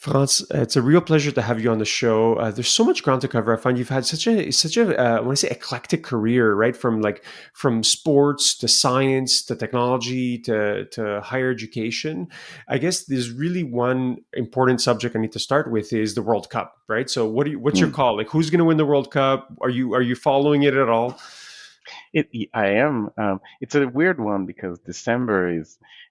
Frantz, it's a real pleasure to have you on the show. There's so much ground to cover. I find you've had such a I want to say eclectic career, right? From sports to science to technology to higher education. I guess there's really one important subject I need to start with is the World Cup, right? So what's your Hmm. call? Like, who's going to win the World Cup? Are you following it at all? I am. It's a weird one because December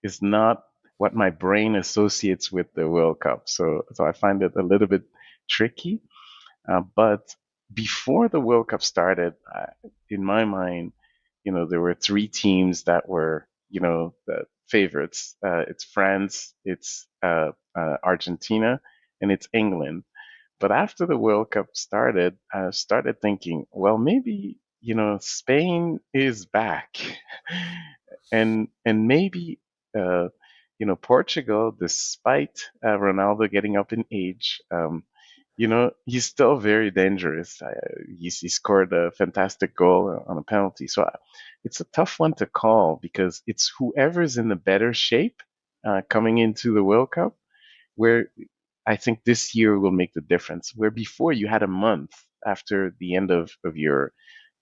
is not what my brain associates with the World Cup. So I find it a little bit tricky. But before the World Cup started, in my mind, there were three teams that were, the favorites. It's France, it's Argentina, and it's England. But after the World Cup started, I started thinking, well, maybe, Spain is back. And maybe, uh, Portugal, despite Ronaldo getting up in age, he's still very dangerous. He scored a fantastic goal on a penalty. So it's a tough one to call because it's whoever's in the better shape coming into the World Cup where I think this year will make the difference. Where before you had a month after the end of your,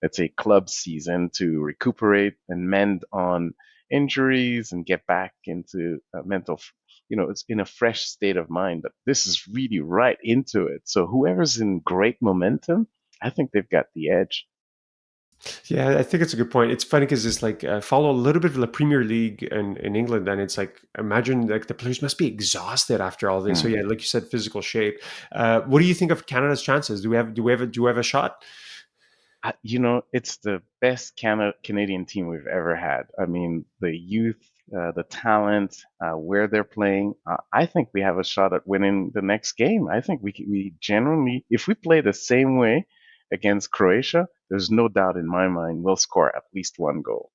let's say, club season to recuperate and mend on injuries and get back into it's in a fresh state of mind. But this is really right into it. So whoever's in great momentum, I think they've got the edge. Yeah, I think it's a good point. It's funny because it's like follow a little bit of the Premier League in England, and it's like imagine like the players must be exhausted after all this. So Hmm. yeah, like you said, physical shape. What do you think of Canada's chances? Do we have a shot? It's the best Canadian team we've ever had. I mean, the youth, the talent, where they're playing. I think we have a shot at winning the next game. I think we generally, if we play the same way against Croatia, there's no doubt in my mind we'll score at least one goal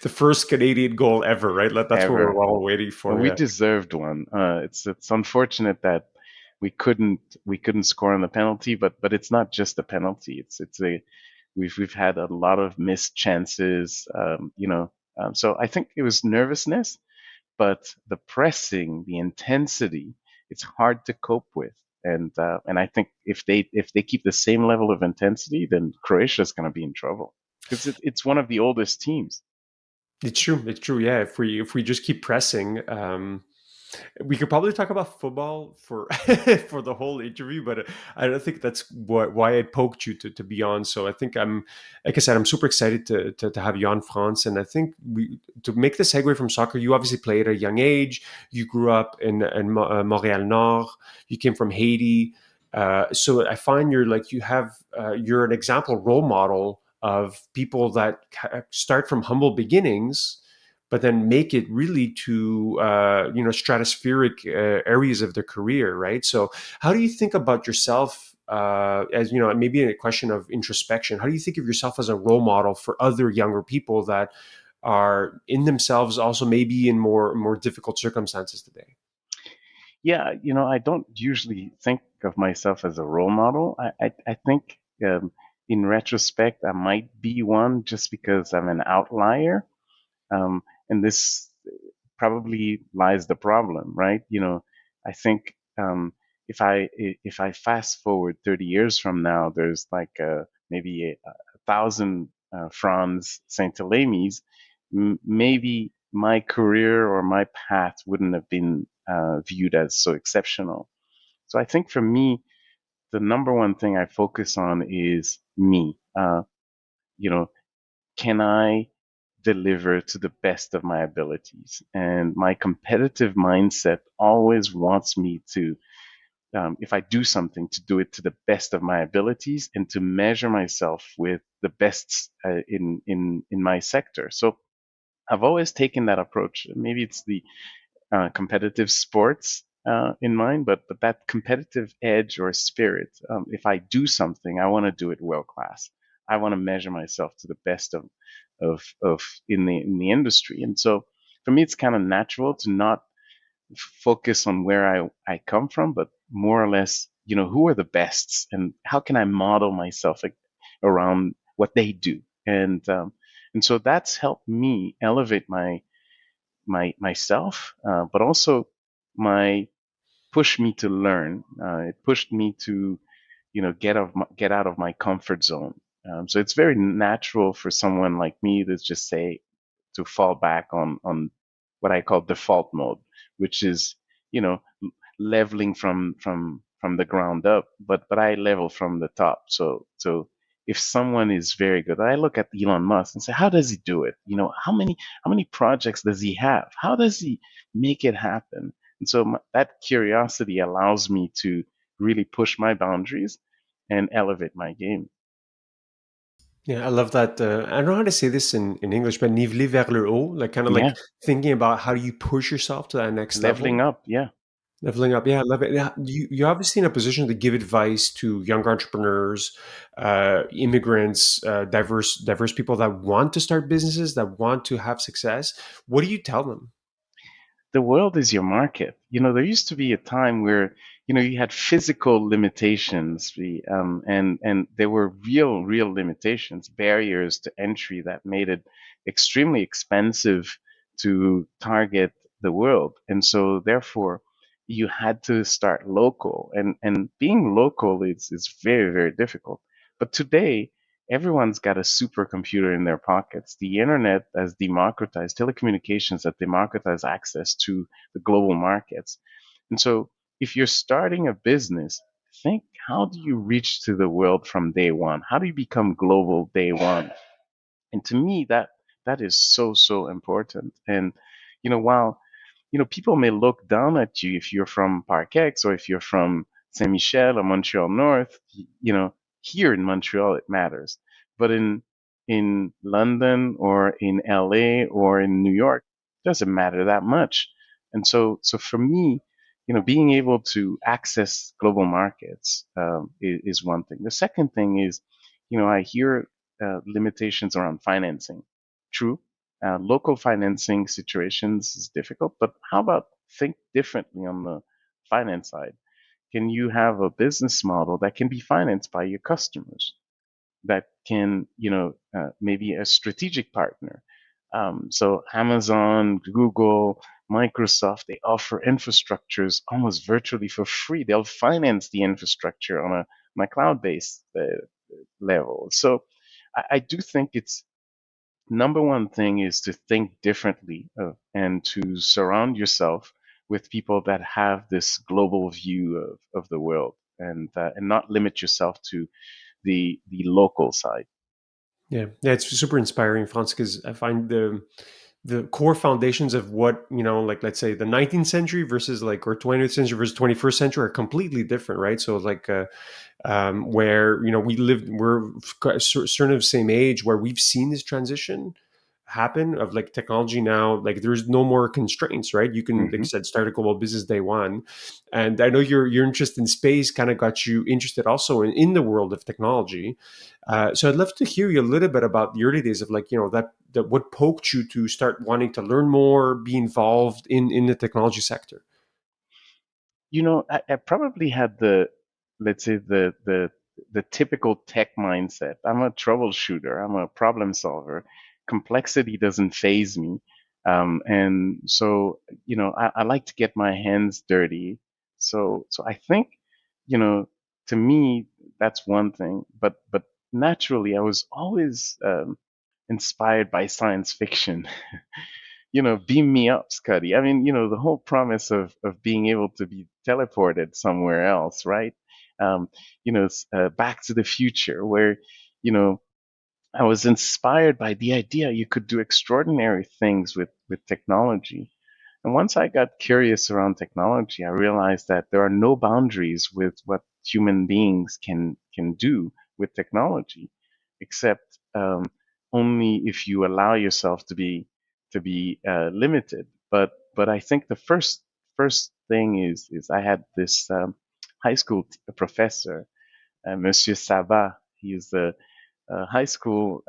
The first Canadian goal ever, right? That's what ever. we're all waiting for. We Yeah. deserved one. It's unfortunate that we couldn't score on the penalty, but it's not just a penalty. We've had a lot of missed chances. So I think it was nervousness, but the pressing, the intensity, it's hard to cope with. And I think if they keep the same level of intensity, then Croatia is going to be in trouble because it's one of the oldest teams. It's true. It's true. Yeah. If we just keep pressing, we could probably talk about football for for the whole interview, but I don't think that's why I poked you to be on. So I think like I said, I'm super excited to have you on, France. And I think we to make the segue from soccer. You obviously played at a young age. You grew up in Montreal Nord. You came from Haiti. So I find you're an example role model of people that start from humble beginnings but then make it really to stratospheric areas of their career, right? So how do you think about yourself as maybe a question of introspection? How do you think of yourself as a role model for other younger people that are in themselves also maybe in more difficult circumstances today? Yeah, I don't usually think of myself as a role model. I think in retrospect, I might be one just because I'm an outlier. And this probably lies the problem, right? I think if I fast forward 30 years from now, there's like maybe a thousand Franz Saintellemys. Maybe my career or my path wouldn't have been viewed as so exceptional. So I think for me, the number one thing I focus on is me. You know, can I deliver to the best of my abilities? And my competitive mindset always wants me to, if I do something, to do it to the best of my abilities and to measure myself with the best in my sector. So I've always taken that approach. Maybe it's the competitive sports in mind, but that competitive edge or spirit. If I do something, I want to do it world class. I want to measure myself to the best of in the industry. And so for me, it's kind of natural to not focus on where I come from, but more or less, who are the bests and how can I model myself around what they do. And so that's helped me elevate myself, but also my pushed me to learn. It pushed me to, get out of my comfort zone. So it's very natural for someone like me to just say to fall back on what I call default mode, which is, you know, leveling from the ground up, but I level from the top. So if someone is very good, I look at Elon Musk and say, how does he do it? How many projects does he have? How does he make it happen? And so that curiosity allows me to really push my boundaries and elevate my game. Yeah, I love that. I don't know how to say this in English, but niveler vers le haut, like kind of Yeah, like thinking about how do you push yourself to that next leveling level. up. Yeah. Leveling up, yeah, I love it. Yeah, you're obviously in a position to give advice to younger entrepreneurs, immigrants, diverse people that want to start businesses, that want to have success. What do you tell them? The world is your market. There used to be a time where, you had physical limitations, and there were real limitations, barriers to entry that made it extremely expensive to target the world. And so therefore you had to start local, and being local is very, very difficult. But today, everyone's got a supercomputer in their pockets. The internet has democratized telecommunications, that democratize access to the global markets. And so if you're starting a business, think, how do you reach to the world from day one? How do you become global day one? And to me, that is so, so important. And while people may look down at you if you're from Park X, or if you're from Saint Michel or Montreal North. Here in Montreal it matters, but in London or in LA or in New York, it doesn't matter that much. And so for me, being able to access global markets is one thing. The second thing is, I hear limitations around financing. True, local financing situations is difficult, but how about think differently on the finance side? Can you have a business model that can be financed by your customers? That can, maybe a strategic partner. So Amazon, Google, Microsoft, they offer infrastructures almost virtually for free. They'll finance the infrastructure on a cloud-based level. So I do think it's number one thing is to think differently, and to surround yourself with people that have this global view of the world, and not limit yourself to the local side. Yeah, yeah, it's super inspiring, Franz, because I find the core foundations of what like let's say the 19th century versus like or 20th century versus 21st century are completely different, right? So like where we're sort of same age where we've seen this transition happen of like technology now, like there's no more constraints, right? You can, like I Hmm. said, start a global business day one. And I know your interest in space kind of got you interested also in the world of technology. So I'd love to hear you a little bit about the early days of like that what poked you to start wanting to learn more, be involved in the technology sector. I probably had let's say the typical tech mindset. I'm a troubleshooter. I'm a problem solver. Complexity doesn't faze me. And so, I like to get my hands dirty. So I think, you know, to me, that's one thing. But naturally, I was always inspired by science fiction. Beam me up, Scotty. I mean, the whole promise of being able to be teleported somewhere else, right? Um, Back to the Future, where, you know, I was inspired by the idea you could do extraordinary things with technology. And once I got curious around technology, I realized that there are no boundaries with what human beings can do with technology, except only if you allow yourself to be limited. But I think the first thing is I had this high school professor, Monsieur Sabat. He is the high school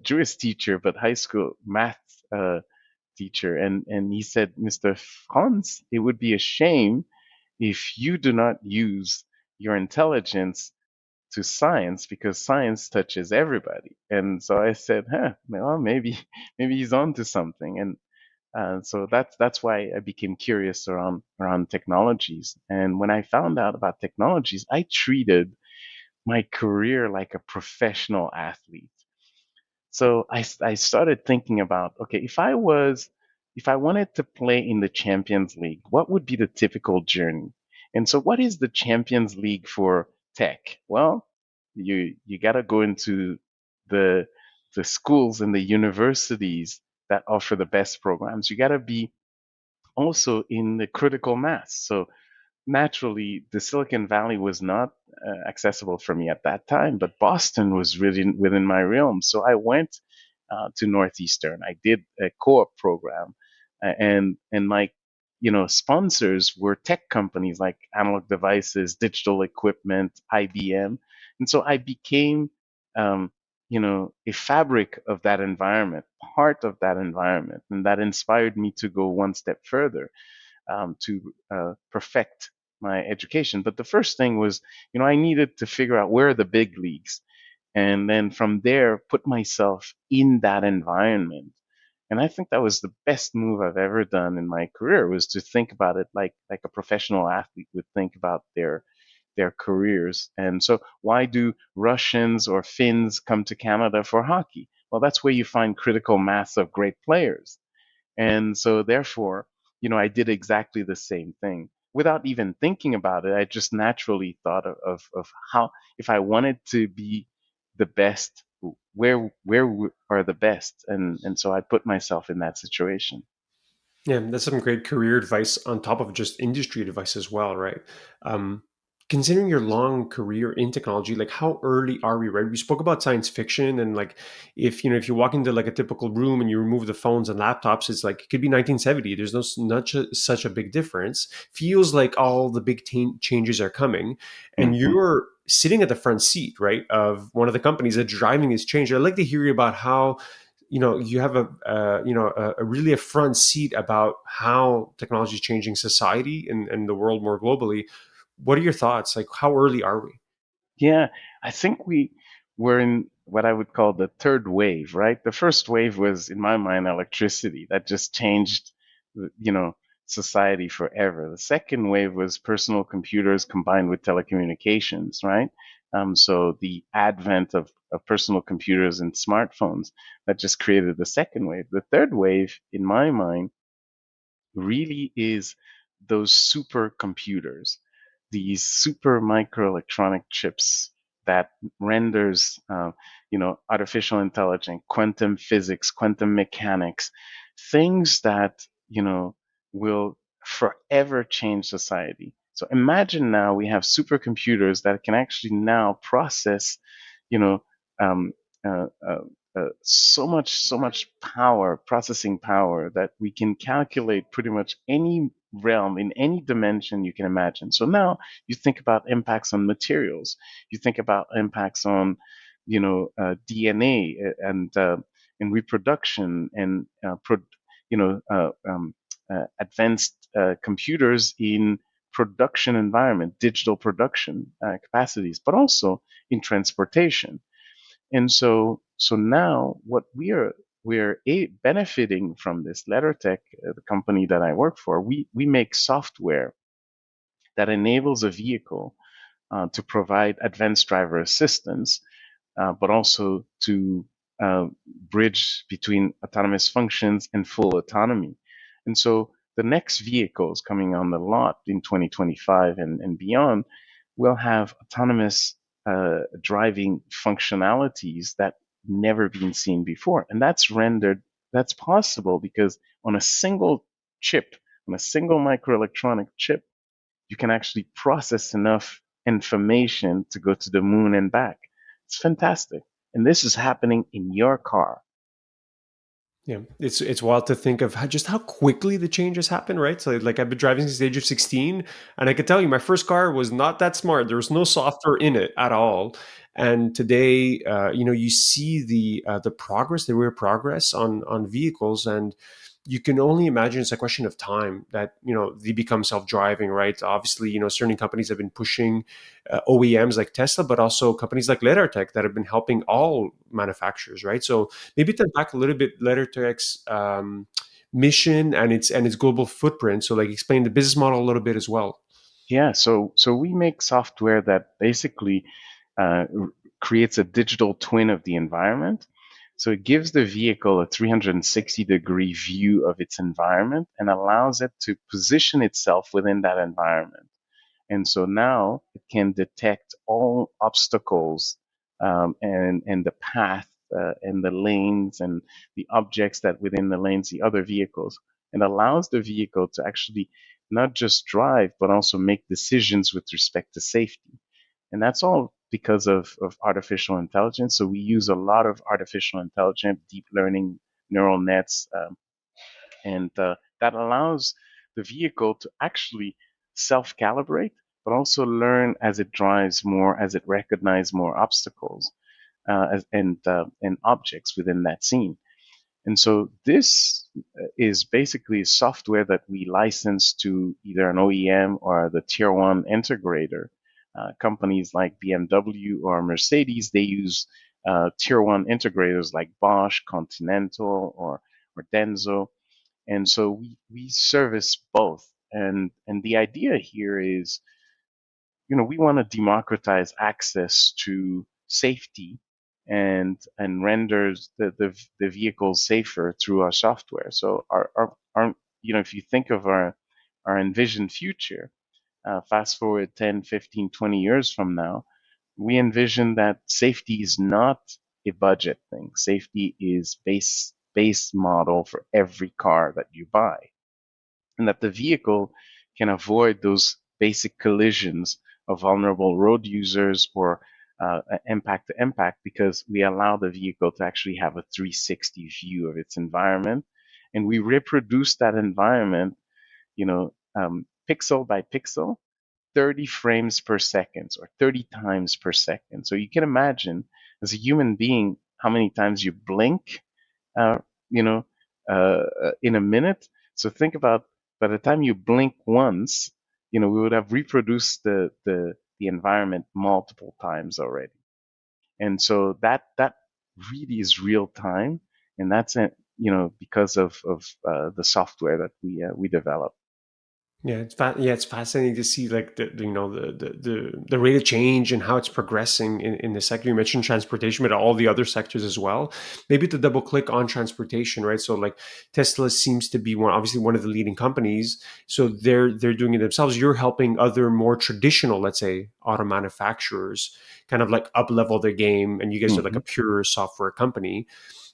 Jewish teacher, but high school math teacher. And he said, Mr. Franz, it would be a shame if you do not use your intelligence to science, because science touches everybody. And so I said, well, maybe he's on to something. So that's why I became curious around technologies. And when I found out about technologies, I treated my career like a professional athlete. So I started thinking about, okay, if I wanted to play in the Champions League, what would be the typical journey? And so what is the Champions League for tech? Well, you got to go into the the schools and the universities that offer the best programs. You got to be also in the critical mass. So naturally, the Silicon Valley was not accessible for me at that time, but Boston was really within my realm. So I went to Northeastern. I did a co-op program, and my sponsors were tech companies like Analog Devices, Digital Equipment, IBM, and so I became a fabric of that environment, part of that environment, and that inspired me to go one step further to perfect my education. But the first thing was, I needed to figure out where are the big leagues, and then from there put myself in that environment. And I think that was the best move I've ever done in my career, was to think about it like a professional athlete would think about their careers. And so why do Russians or Finns come to Canada for hockey? Well, that's where you find critical mass of great players. And so therefore, I did exactly the same thing without even thinking about it. I just naturally thought of how, if I wanted to be the best, where are the best? And so I put myself in that situation. Yeah, that's some great career advice on top of just industry advice as well, right? Um, Considering your long career in technology, like how early are we, right? We spoke about science fiction and like if you walk into like a typical room and you remove the phones and laptops, it's like it could be 1970. There's such a big difference. Feels like all the big changes are coming, and Hmm. you're sitting at the front seat, right, of one of the companies that's driving this change. I'd like to hear about how you have a really a front seat about how technology is changing society and the world more globally. What are your thoughts? Like, how early are we? Yeah, I think we were in what I would call the third wave, right? The first wave was, in my mind, electricity that just changed, you know, society forever. The second wave was personal computers combined with telecommunications, right? So the advent of personal computers and smartphones that just created the second wave. The third wave, in my mind, really is those supercomputers, these super microelectronic chips that renders, artificial intelligence, quantum physics, quantum mechanics, things that, will forever change society. So imagine now we have supercomputers that can actually now process, you know, um, uh, uh, so much power, processing power, that we can calculate pretty much any realm in any dimension you can imagine. So now you think about impacts on materials, you think about impacts on, DNA and reproduction and you know, advanced computers in production environment, digital production capacities, but also in transportation. And so now what benefiting from this. Leddartech, the company that I work for, we make software that enables a vehicle to provide advanced driver assistance, but also to bridge between autonomous functions and full autonomy. And so the next vehicles coming on the lot in 2025 and beyond will have autonomous driving functionalities that never been seen before. And that's possible because on a single chip, on a single microelectronic chip, you can actually process enough information to go to the moon and back. It's fantastic. And this is happening in your car. Yeah, it's wild to think of just how quickly the changes happen, right? So like I've been driving since the age of 16, and I can tell you my first car was not that smart. There was no software in it at all. And today, you see the progress, the real progress on vehicles, and you can only imagine it's a question of time that they become self-driving, right? Obviously, certain companies have been pushing OEMs like Tesla, but also companies like Leddartech that have been helping all manufacturers, right? So maybe to unpack a little bit Leddartech's mission and its global footprint. So like explain the business model a little bit as well. Yeah, so we make software that basically creates a digital twin of the environment. So it gives the vehicle a 360-degree view of its environment and allows it to position itself within that environment. And so now it can detect all obstacles, and the path, and the lanes and the objects that within the lanes, the other vehicles, and allows the vehicle to actually not just drive, but also make decisions with respect to safety. And that's all because of artificial intelligence. So we use a lot of artificial intelligence, deep learning neural nets, and that allows the vehicle to actually self-calibrate, but also learn as it drives more, as it recognizes more obstacles, and objects within that scene. And so this is basically software that we license to either an OEM or the tier one integrator. Companies like BMW or Mercedes, they use tier one integrators like Bosch, Continental, or Denso. And so we service both. And the idea here is, we want to democratize access to safety and renders the vehicles safer through our software. So our if you think of our envisioned future, fast forward 10, 15, 20 years from now, we envision that safety is not a budget thing. Safety is base model for every car that you buy, and that the vehicle can avoid those basic collisions of vulnerable road users or impact to impact, because we allow the vehicle to actually have a 360 view of its environment, and we reproduce that environment, pixel by pixel, 30 frames per second or 30 times per second. So you can imagine, as a human being, how many times you blink, uh, you know, in a minute. So think about, by the time you blink once, we would have reproduced the environment multiple times already. And so that really is real time, and that's it, because of the software that we develop. Yeah, it's fascinating to see like the rate of change and how it's progressing in the sector. You mentioned transportation, but all the other sectors as well. Maybe to double click on transportation, right? So like Tesla seems to be obviously one of the leading companies. So they're doing it themselves. You're helping other more traditional, let's say, auto manufacturers kind of like up level their game, and you guys are like Mm-hmm. a pure software company.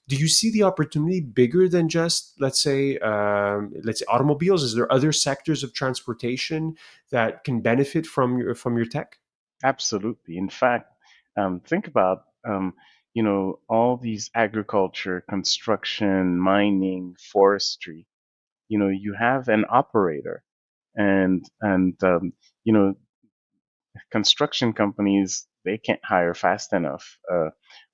Do you see the opportunity bigger than just let's say automobiles? Is there other sectors of transportation that can benefit from your tech? Absolutely. In fact, think about all these agriculture, construction, mining, forestry. You have an operator, and you know construction companies, they can't hire fast enough,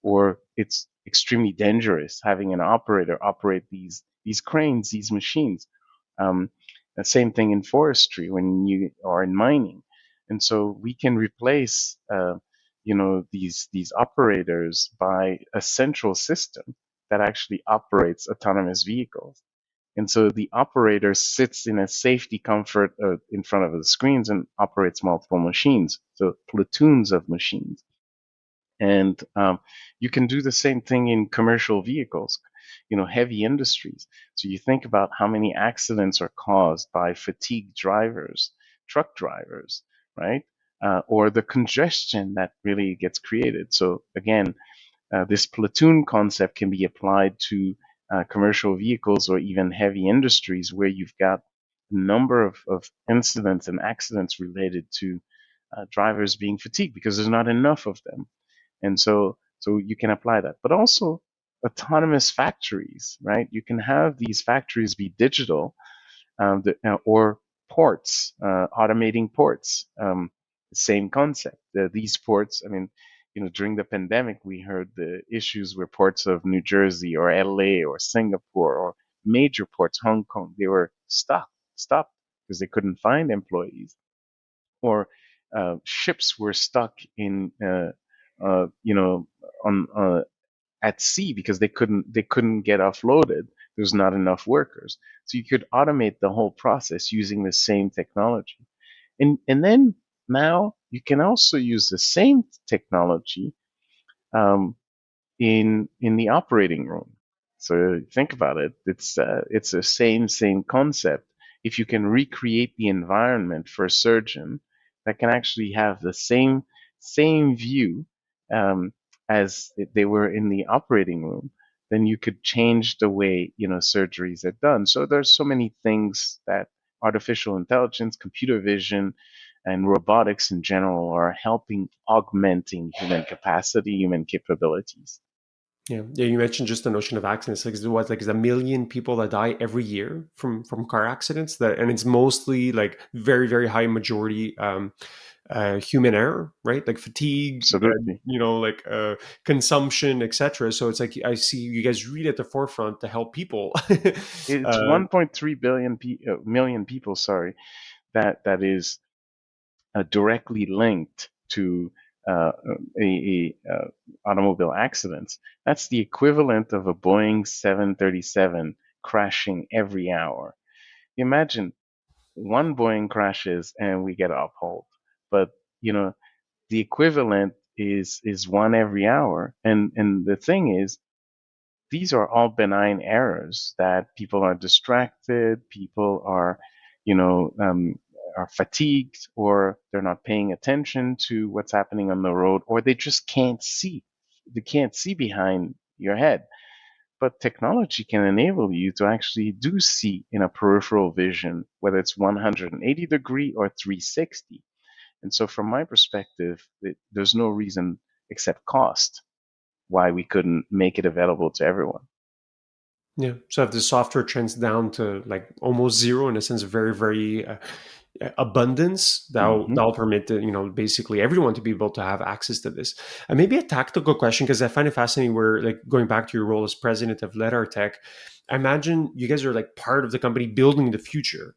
or it's extremely dangerous having an operator operate these cranes, these machines. Um, the same thing in forestry when you are in mining, and so we can replace these operators by a central system that actually operates autonomous vehicles. And so the operator sits in a safety comfort in front of the screens and operates multiple machines, so platoons of machines. And you can do the same thing in commercial vehicles, heavy industries. So you think about how many accidents are caused by fatigued drivers, truck drivers, right? Or the congestion that really gets created. So again, this platoon concept can be applied to commercial vehicles or even heavy industries where you've got a number of incidents and accidents related to drivers being fatigued because there's not enough of them. And so you can apply that. But also autonomous factories, right? You can have these factories be digital, or ports, automating ports. Same concept. These ports, I mean, during the pandemic, we heard the issues where ports of New Jersey or LA or Singapore or major ports, Hong Kong, they were stopped because they couldn't find employees, or ships were stuck in, on at sea because they couldn't get offloaded. there's not enough workers. So you could automate the whole process using the same technology. And then now you can also use the same technology um, in the operating room. So think about it. It's the same concept. If you can recreate the environment for a surgeon that can actually have the same view um, as if they were in the operating room, then you could change the way surgeries are done. So there's so many things that artificial intelligence, computer vision, and robotics in general are helping augmenting human capacity, human capabilities. Yeah, yeah. You mentioned just the notion of accidents. Like, there's a million people that die every year from car accidents. That, and it's mostly like very very high majority human error, right? Like fatigue, Absolutely. like consumption, etc. So it's like I see you guys really at the forefront to help people. It's uh, 1.3 million people, sorry, that is directly linked to automobile accidents. That's the equivalent of a Boeing 737 crashing every hour. Imagine one Boeing crashes and we get upheld, but you know the equivalent is one every hour. And the thing is, these are all benign errors that people are distracted, people you know, um, are fatigued, or they're not paying attention to what's happening on the road, or they just can't see. They can't see behind your head. But technology can enable you to actually do see in a peripheral vision, whether it's 180 degree or 360. And so, from my perspective, there's no reason except cost why we couldn't make it available to everyone. Yeah. So if the software trends down to like almost zero, in a sense, very, very abundance, Hmm. that'll permit basically everyone to be able to have access to this. And maybe a tactical question, because I find it fascinating. Where, like, going back to your role as president of Leddartech, I imagine you guys are like part of the company building the future.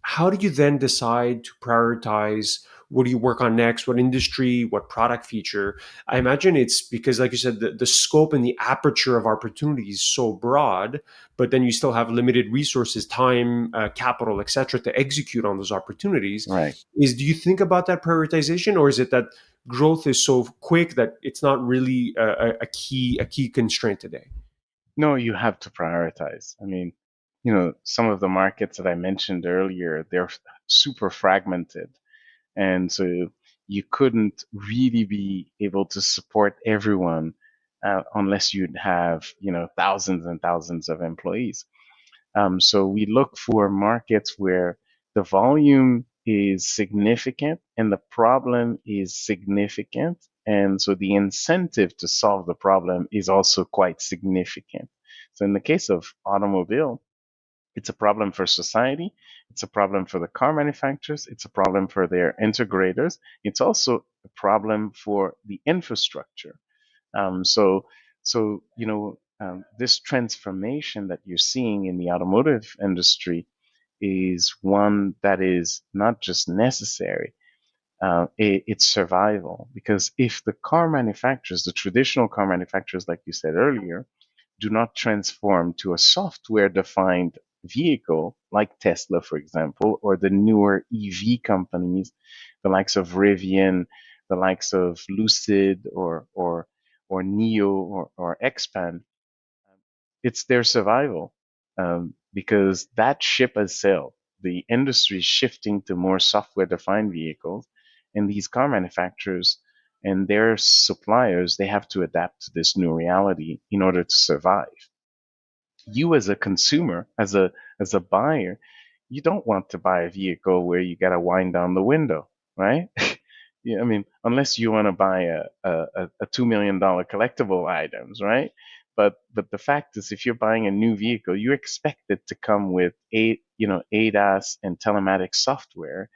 How do you then decide to prioritize what do you work on next, what industry, what product feature? I imagine it's because, like you said, the scope and the aperture of opportunity is so broad, but then you still have limited resources, time, capital, etc., to execute on those opportunities. Right. Do you think about that prioritization, or is it that growth is so quick that it's not really a key constraint today? No, you have to prioritize. I mean, some of the markets that I mentioned earlier, they're super fragmented. And so you couldn't really be able to support everyone unless you'd have, thousands and thousands of employees. So we look for markets where the volume is significant and the problem is significant. And so the incentive to solve the problem is also quite significant. So in the case of automobile, it's a problem for society. It's a problem for the car manufacturers. It's a problem for their integrators. It's also a problem for the infrastructure. Um, so, so this transformation that you're seeing in the automotive industry is one that is not just necessary, it's survival. Because if the car manufacturers, the traditional car manufacturers, like you said earlier, do not transform to a software defined vehicle like Tesla, for example, or the newer EV companies, the likes of Rivian, the likes of Lucid or Neo or Xpand, it's their survival because that ship has sailed. The industry is shifting to more software defined vehicles, and these car manufacturers and their suppliers, they have to adapt to this new reality in order to survive. You as a consumer, as a buyer, you don't want to buy a vehicle where you got to wind down the window, right? Yeah, I mean, unless you want to buy a $2 million collectible items, right? But the fact is, if you're buying a new vehicle, you expect it to come with ADAS and telematics software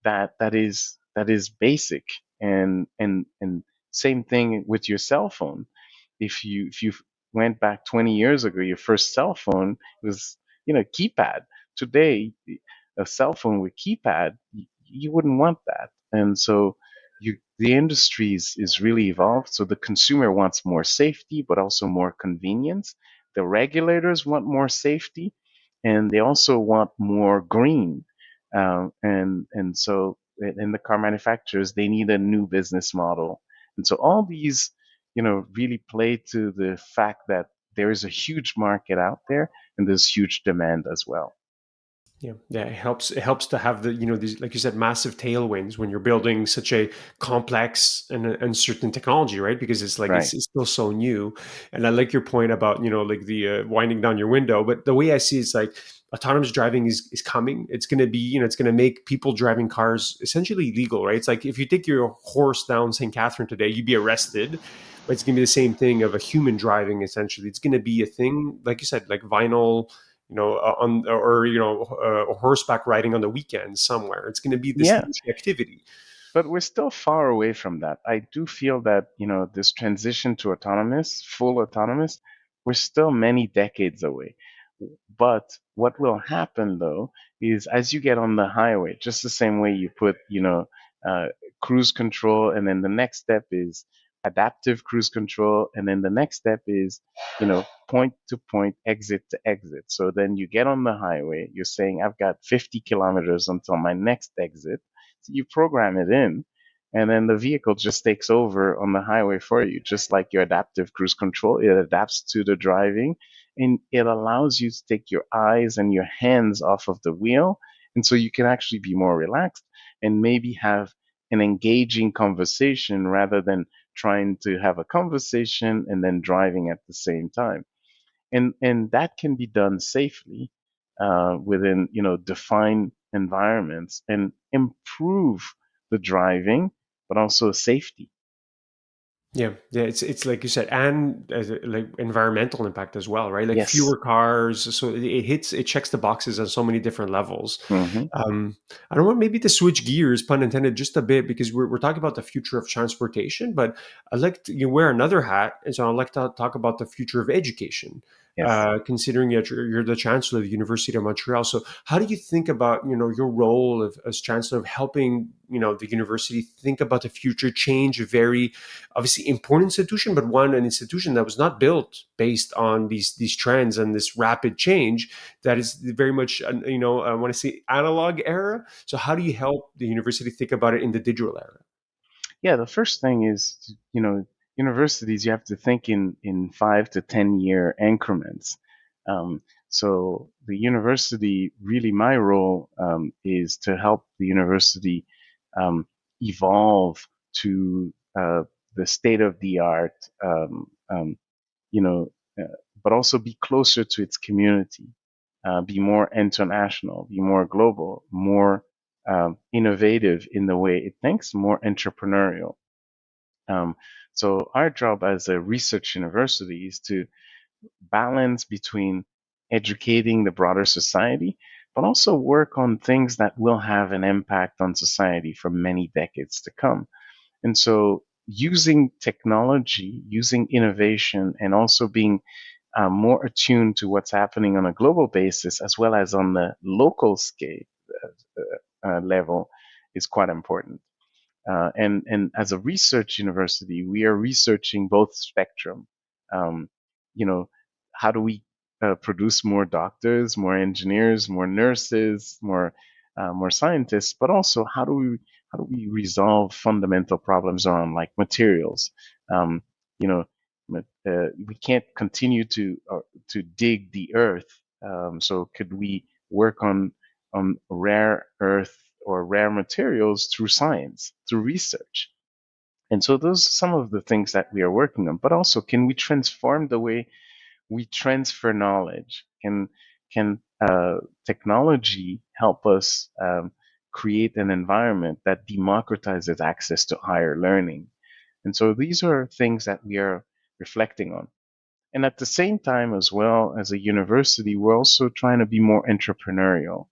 that is basic. And same thing with your cell phone. If you went back 20 years ago, your first cell phone was keypad. Today, a cell phone with keypad, you wouldn't want that. And so the industry is really evolved. So the consumer wants more safety, but also more convenience. the regulators want more safety, and they also want more green. And so in the car manufacturers, they need a new business model. And so all these, really play to the fact that there is a huge market out there and there's huge demand as well. Yeah, yeah, it helps. It helps to have the, these, like you said, massive tailwinds when you're building such a complex and uncertain technology, right? Because it's like Right. it's still so new. And I like your point about, like the winding down your window. But the way I see it's like autonomous driving is coming. It's going to be, it's going to make people driving cars essentially legal, right? It's like if you take your horse down St. Catherine today, you'd be arrested. But it's going to be the same thing of a human driving. Essentially, it's going to be a thing, like you said, like vinyl, on, or horseback riding on the weekends somewhere. It's going to be this Yeah. niche activity. But we're still far away from that. I do feel that, this transition to autonomous, full autonomous, we're still many decades away. But what will happen though is as you get on the highway, just the same way you put, cruise control, and then the next step is adaptive cruise control, and then the next step is, point to point, exit to exit. So then you get on the highway, you're saying, I've got 50 kilometers until my next exit. So you program it in, and then the vehicle just takes over on the highway for you, just like your adaptive cruise control. It adapts to the driving, and it allows you to take your eyes and your hands off of the wheel. And so you can actually be more relaxed and maybe have an engaging conversation rather than trying to have a conversation and then driving at the same time. And that can be done safely within defined environments and improve the driving, but also safety. Yeah, yeah, it's like you said, and as like environmental impact as well, right? Like Yes. fewer cars, so it checks the boxes on so many different levels. Hmm. Um, I don't want maybe to switch gears, pun intended, just a bit because we're talking about the future of transportation, but I'd like to wear another hat, and so I'd like to talk about the future of education. Yes. Considering that you're the chancellor of the University of Montreal, so how do you think about your role as chancellor of helping the university think about the future, change a very obviously important institution, but an institution that was not built based on these trends and this rapid change that is very much I want to say analog era. So how do you help the university think about it in the digital era? Yeah, the first thing is, universities, you have to think in 5 to 10 year increments. Um, so the university, really, my role is to help the university um, evolve to the state of the art, you know, but also be closer to its community, be more international, be more global, more innovative in the way it thinks, more entrepreneurial. Um, so our job as a research university is to balance between educating the broader society, but also work on things that will have an impact on society for many decades to come. And so using technology, using innovation, and also being more attuned to what's happening on a global basis as well as on the local scale level is quite important. And as a research university, we are researching both spectrum. Um, you know, how do we produce more doctors, more engineers, more nurses, more scientists? But also, how do we resolve fundamental problems around like materials? Um, you know, we can't continue to dig the earth. So could we work on rare earth or rare materials through science, through research? And so those are some of the things that we are working on. But also, can we transform the way we transfer knowledge? Can technology help us create an environment that democratizes access to higher learning? And so these are things that we are reflecting on. And at the same time, as well as a university, we're also trying to be more entrepreneurial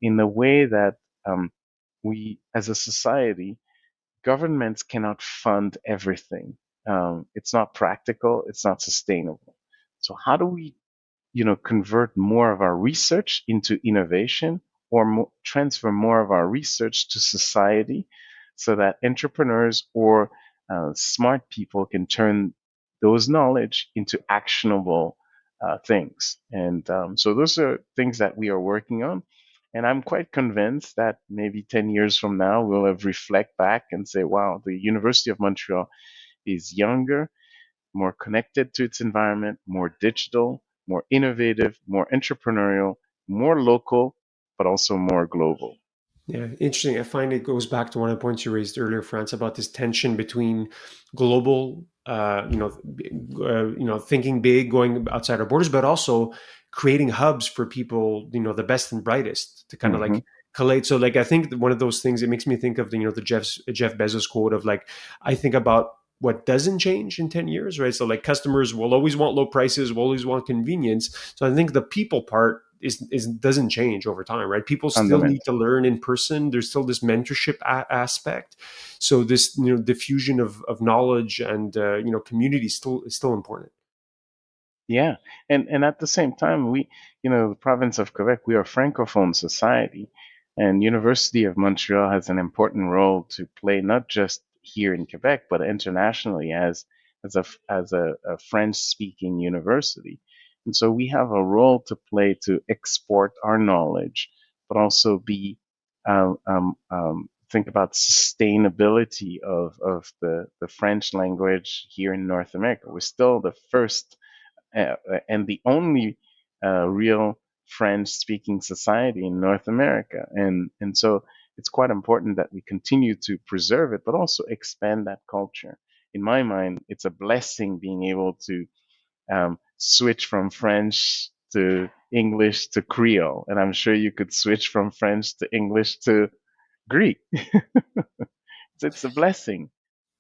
in the way that we, as a society, governments cannot fund everything. It's not practical. It's not sustainable. So how do we, convert more of our research into innovation, or transfer more of our research to society, so that entrepreneurs or smart people can turn those knowledge into actionable things. And so those are things that we are working on. And I'm quite convinced that maybe 10 years from now, we'll have reflect back and say, wow, the University of Montreal is younger, more connected to its environment, more digital, more innovative, more entrepreneurial, more local, but also more global. Yeah, interesting. I find it goes back to one of the points you raised earlier, France, about this tension between global, thinking big, going outside our borders, but also creating hubs for people, the best and brightest to kind of Hmm. like collate. So, like, I think that one of those things, it makes me think of the Jeff Bezos quote of like, I think about what doesn't change in 10 years, right? So, like, customers will always want low prices, will always want convenience. So, I think the people part is doesn't change over time, right? People still need to Fundamental. learn in person. There's still this mentorship aspect. So this diffusion of knowledge and community still is still important. Yeah, and at the same time, the province of Quebec, we are a francophone society, and University of Montreal has an important role to play, not just here in Quebec, but internationally as a French-speaking university. And so we have a role to play to export our knowledge, but also think about sustainability of the French language here in North America. We're still the first and the only real French-speaking society in North America, and so it's quite important that we continue to preserve it, but also expand that culture. In my mind, it's a blessing being able to switch from French to English to Creole, and I'm sure you could switch from French to English to Greek. It's a blessing.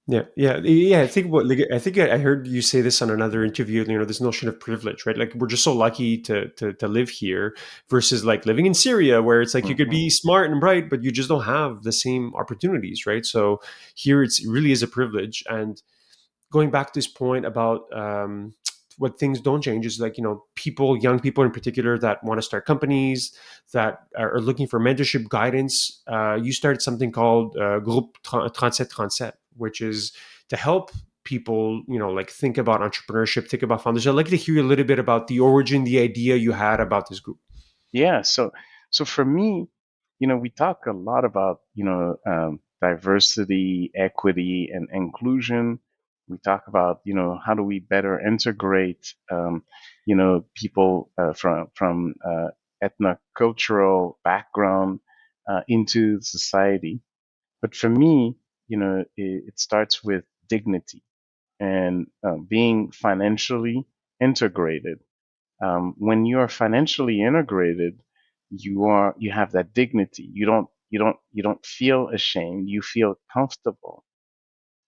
Yeah. I think I heard you say this on another interview. This notion of privilege, right? Like we're just so lucky to live here versus like living in Syria, where it's like you could Hmm. be smart and bright, but you just don't have the same opportunities, right? So here it really is a privilege. And going back to this point about what things don't change is like young people in particular that want to start companies that are looking for mentorship guidance. You started something called Groupe 3737, which is to help people like think about entrepreneurship, think about founders. I'd like to hear a little bit about the origin, the idea you had about this group. Yeah, so for me, we talk a lot about diversity, equity, and inclusion. We talk about how do we better integrate people from ethnocultural background into society. But for me, it starts with dignity and being financially integrated. When you are financially integrated, you have that dignity. You don't feel ashamed. You feel comfortable.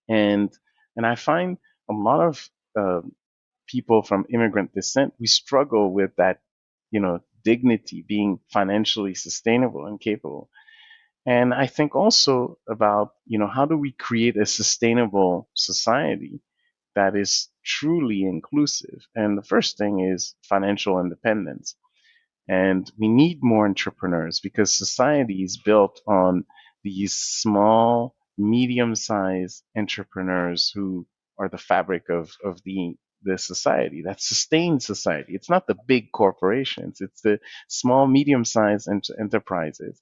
And and I find a lot of people from immigrant descent, we struggle with that, dignity, being financially sustainable and capable. And I think also about, how do we create a sustainable society that is truly inclusive? And the first thing is financial independence. And we need more entrepreneurs because society is built on these small, medium sized entrepreneurs who are the fabric of the society that sustains society. It's not the big corporations, it's the small, medium sized enterprises.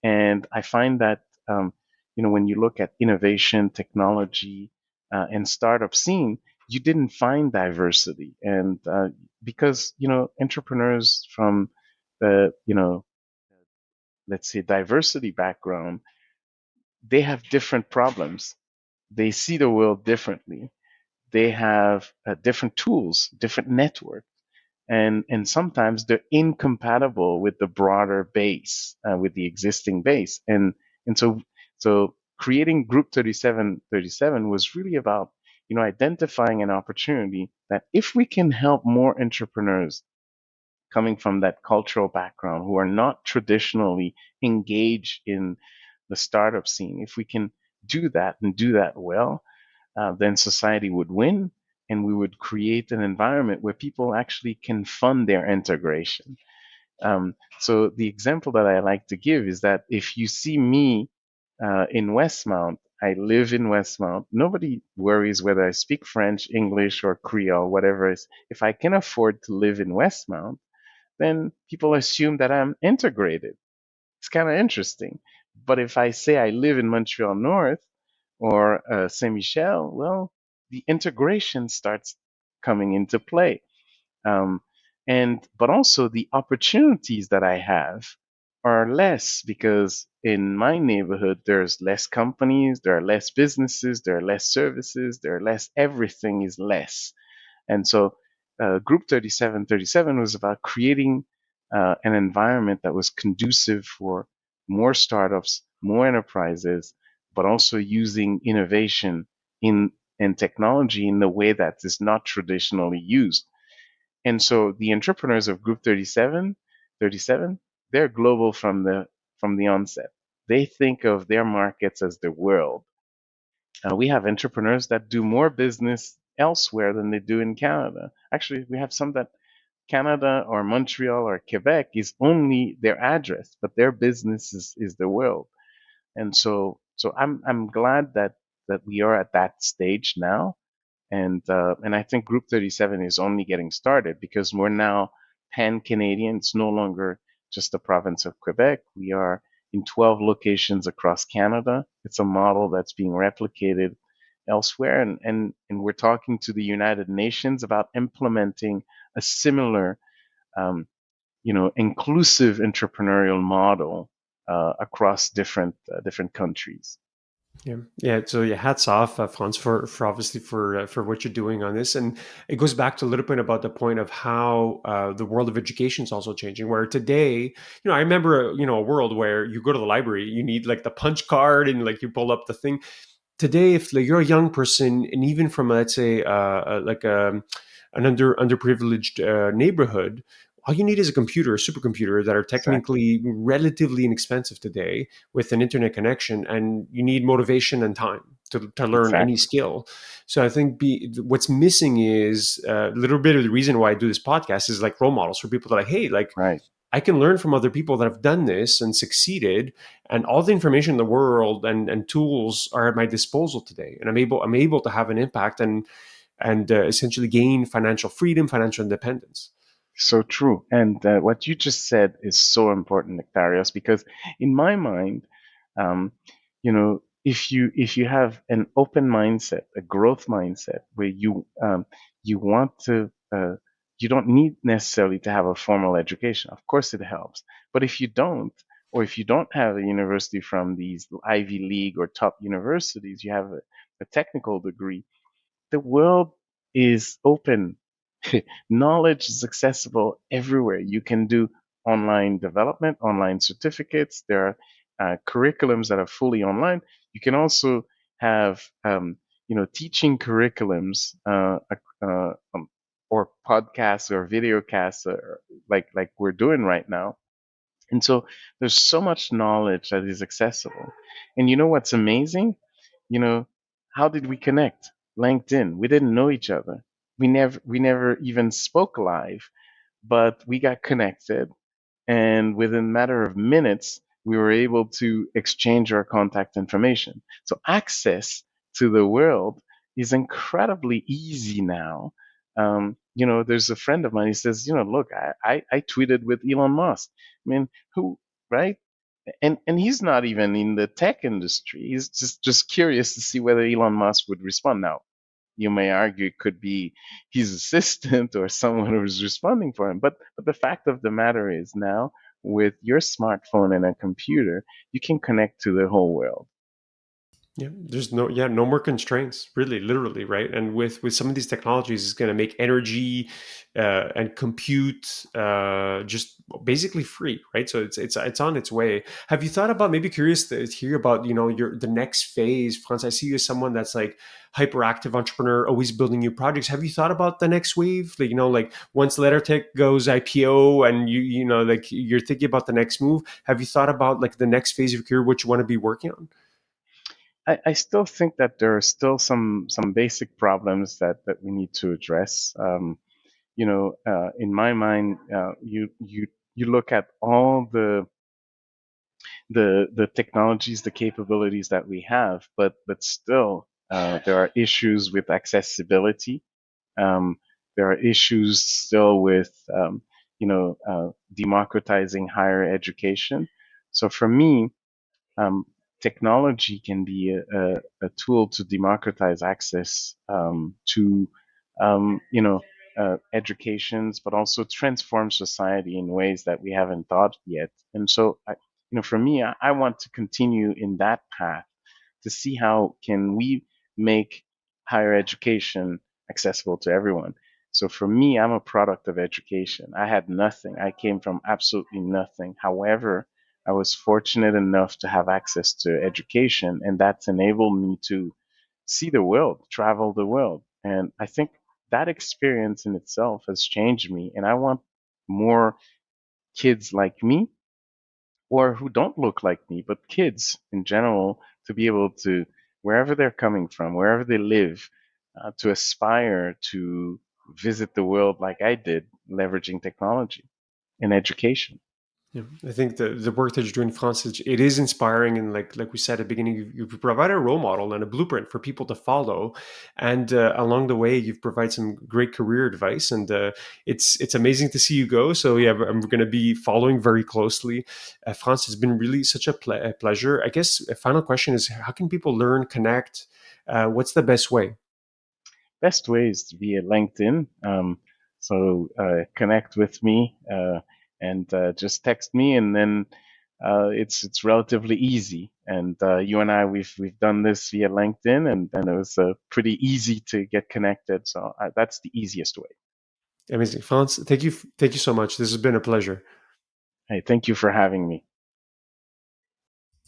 And I find that, when you look at innovation, technology, and startup scene, you didn't find diversity. And because, entrepreneurs from the, let's say, diversity background, they have different problems. They see the world differently. They have different tools, different networks, and sometimes they're incompatible with the broader base, with the existing base, and so creating Group 3737 was really about identifying an opportunity that if we can help more entrepreneurs coming from that cultural background who are not traditionally engaged in the startup scene, if we can do that and do that well, then society would win, and we would create an environment where people actually can fund their integration. So the example that I like to give is that if you see me in Westmount, I live in Westmount. Nobody worries whether I speak French, English, or Creole, whatever it is. If I can afford to live in Westmount, then people assume that I'm integrated. It's kind of interesting. But if I say I live in Montreal North or Saint Michel, well, the integration starts coming into play. Um, but also the opportunities that I have are less because in my neighborhood there's less companies, there are less businesses, there are less services, there are less everything is less. And so Group 3737 was about creating an environment that was conducive for more startups, more enterprises, but also using innovation in and technology in the way that is not traditionally used. And so the entrepreneurs of Group 37, they're global from the onset. They think of their markets as the world. We have entrepreneurs that do more business elsewhere than they do in Canada. Actually, we have some that Canada or Montreal or Quebec is only their address, but their business is the world. And so I'm glad that we are at that stage now, and I think Group 37 is only getting started because we're now pan Canadian. It's no longer just the province of Quebec. We are in 12 locations across Canada. It's a model that's being replicated elsewhere, and we're talking to the United Nations about implementing a similar, um, inclusive entrepreneurial model across different countries. Yeah, yeah. So yeah, hats off, Franz, for obviously for what you're doing on this, and it goes back to a little bit about the point of how the world of education is also changing. Where today, I remember a world where you go to the library, you need like the punch card, and like you pull up the thing. Today, if like, you're a young person, and even from let's say like an underprivileged neighborhood, all you need is a computer, a supercomputer that are Exactly. technically relatively inexpensive today with an internet connection, and you need motivation and time to learn any Exactly. skill. So I think what's missing is a little bit of the reason why I do this podcast is like role models for people that are like, hey, like Right. I can learn from other people that have done this and succeeded, and all the information in the world and tools are at my disposal today, and I'm able to have an impact and essentially gain financial freedom, financial independence. So true. And what you just said is so important, Nectarios, because in my mind, um, if you have an open mindset, a growth mindset, where you want to, you don't need necessarily to have a formal education. Of course, it helps. But if you don't, or if you don't have a university from these Ivy League or top universities, you have a technical degree, the world is open. Knowledge is accessible everywhere. You can do online development, online certificates. There are curriculums that are fully online. You can also have, teaching curriculums, or podcasts or video casts, like we're doing right now. And so there's so much knowledge that is accessible. And you know what's amazing? You know, how did we connect? LinkedIn. We didn't know each other. We never even spoke live, but we got connected, and within a matter of minutes, we were able to exchange our contact information. So access to the world is incredibly easy now. There's a friend of mine. He says, look, I tweeted with Elon Musk. I mean, who, right? And he's not even in the tech industry. He's just curious to see whether Elon Musk would respond. Now, you may argue it could be his assistant or someone who's responding for him. But the fact of the matter is now, with your smartphone and a computer, you can connect to the whole world. Yeah, there's no more constraints, really, literally, right? And with some of these technologies, it's going to make energy and compute just basically free, right? So it's on its way. Have you thought about, maybe curious to hear about your the next phase, Franz? I see you as someone that's like hyperactive entrepreneur, always building new projects. Have you thought about the next wave? Like like once Leddartech goes IPO, and like you're thinking about the next move. Have you thought about like the next phase of your career, what you want to be working on? I still think that there are still some basic problems that we need to address. In my mind, you look at all the technologies, the capabilities that we have, but still there are issues with accessibility. Um, there are issues still with democratizing higher education. So for me, um, technology can be a tool to democratize access to educations, but also transform society in ways that we haven't thought yet. And so, for me, I want to continue in that path to see how can we make higher education accessible to everyone. So for me, I'm a product of education. I had nothing. I came from absolutely nothing. However, I was fortunate enough to have access to education, and that's enabled me to see the world, travel the world. And I think that experience in itself has changed me. And I want more kids like me, or who don't look like me, but kids in general, to be able to, wherever they're coming from, wherever they live, to aspire to visit the world like I did, leveraging technology in education. Yeah, I think the work that you're doing, France, it is inspiring, and like we said at the beginning, you provide a role model and a blueprint for people to follow, and along the way, you've provided some great career advice, and it's amazing to see you go. So yeah, I'm going to be following very closely. France, it's been really such a pleasure. I guess a final question is, how can people learn, connect? What's the best way? Best way is to be at LinkedIn. So connect with me and just text me, and then it's relatively easy. And you and I, we've done this via LinkedIn, and it was pretty easy to get connected. So that's the easiest way. Amazing, France. Thank you so much. This has been a pleasure. Hey, thank you for having me.